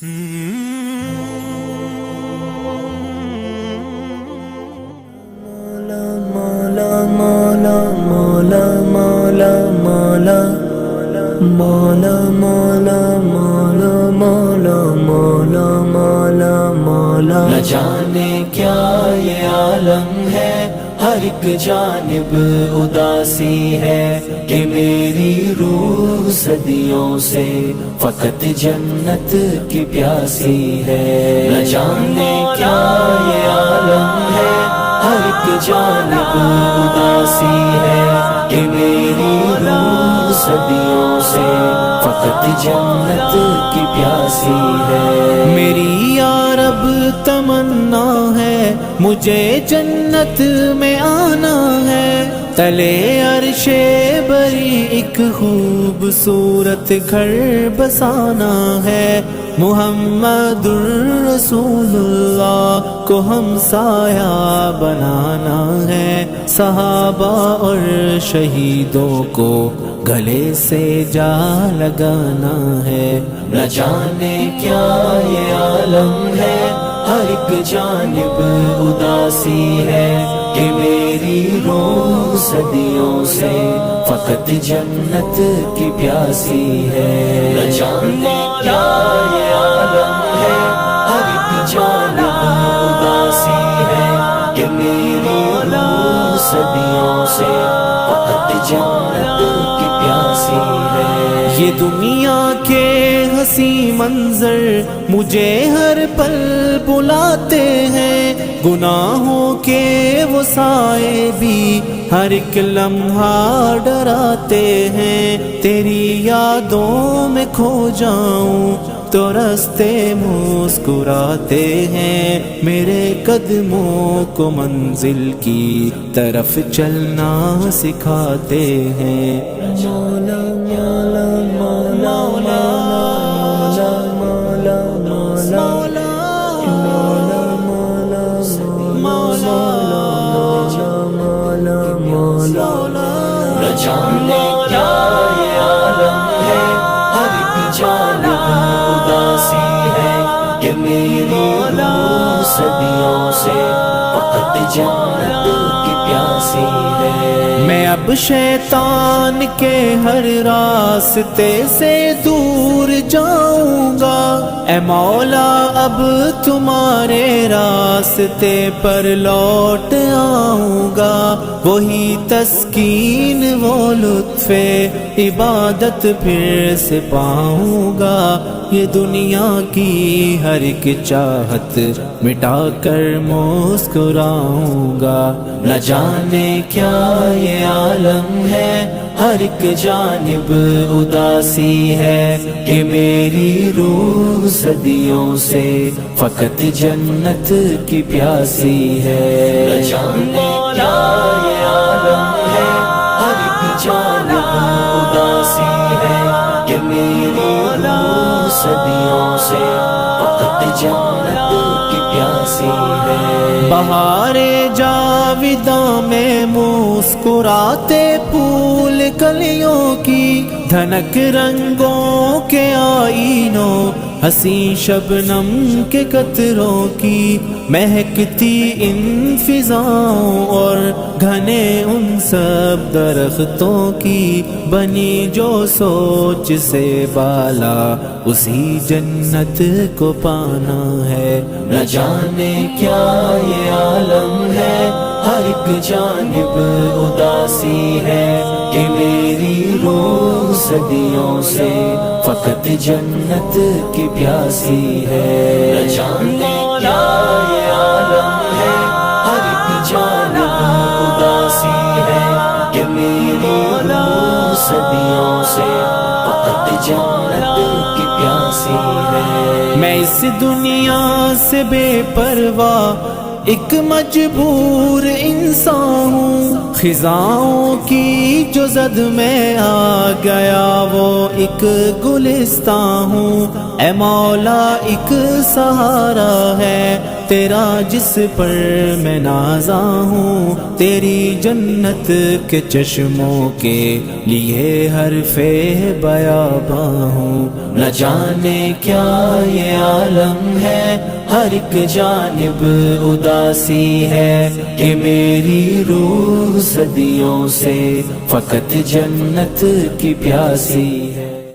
نہ جانے کیا یہ عالم ہے، ہر ایک جانب اداسی ہے کہ میری روح صدیوں سے فقط جنت کی پیاسی ہے۔ نہ جانے کیا یہ عالم ہے، ہر ایک جانب اداسی ہے کہ میری روح صدیوں سے فقط جنت کی پیاسی ہے۔ میری یا رب تمنا ہے، مجھے جنت میں آنا ہے، تلے عرش بری ایک خوبصورت گھر بسانا ہے، محمد الرسول اللہ کو ہم سایہ بنانا ہے، صحابہ اور شہیدوں کو گلے سے جا لگانا ہے۔ نہ جانے کیا یہ عالم ہے، ہر ایک جانب اداسی ہے کہ میری روح صدیوں سے فقط جنت کی پیاسی ہے۔ نہ جانے کیا یہ عالم ہے، ہر ایک جانب اداسی ہے کہ میری روح صدیوں سے فقط جنت کی پیاسی ہے۔ یہ دنیا کے حسین منظر مجھے ہر پل بلاتے ہیں، گناہوں کے وہ سائے بھی ہر ایک لمحہ ڈراتے ہیں، تیری یادوں میں کھو جاؤں تو راستے مسکراتے ہیں، میرے قدموں کو منزل کی طرف چلنا سکھاتے ہیں۔ مولا مولا مولا مولا مولا مولا نہ جانے کیا یہ عالم ہے، ہر ایک جانب اداسی ہے کہ میری روح صدیوں سے فقط جنت کی پیاسی ہے۔ میں اب شیطان کے ہر راستے سے دور جاؤں گا، اے مولا اب تمہارے راستے پر لوٹ آؤں گا، وہی تسکین وہ لطف عبادت پھر سے پاؤں گا، یہ دنیا کی ہر ایک چاہت مٹا کر مسکراؤں گا۔ نہ جانے کیا یہ عالم ہے، ہر ایک جانب اداسی ہے کہ میری روح صدیوں سے فقط جنت کی پیاسی ہے۔ نہ جانے کیا یہ عالم ہے، ہر ایک جانب اداسی ہے کہ میری روح صدیوں سے فقط جنت کی پیاسی ہے۔ بہار جاویداں میں مسکراتے پھول کلیوں کی، دھنک رنگوں کے آئینوں، حسین شبنم کے قطروں کی، مہکتی ان فضاؤں اور گھنے ان سب درختوں کی، بنی جو سوچ سے بالا اسی جنت کو پانا ہے۔ نہ جانے کیا یہ عالم ہے، ہر ایک جانب اداسی ہے کہ میری روح صدیوں سے فقط جنت کی پیاسی ہے۔ نہ جانے کیا یہ عالم ہے، ہر ایک جانب اداسی ہے کہ میری روح صدیوں سے فقط جنت کی پیاسی ہے۔ میں اس دنیا سے بے پرواہ ایک مجبور انسان ہوں، خزاؤں کی جو زد میں آ گیا وہ ایک گلستان ہوں، اے مولا ایک سہارا ہے تیرا جس پر میں نازاں ہوں، تیری جنت کے چشموں کے لیے حرف بیاباں ہوں، نہ جانے کیا یہ عالم ہے ہر ایک جانب اداسی ہے، کہ میری روح صدیوں سے فقط جنت کی پیاسی ہے۔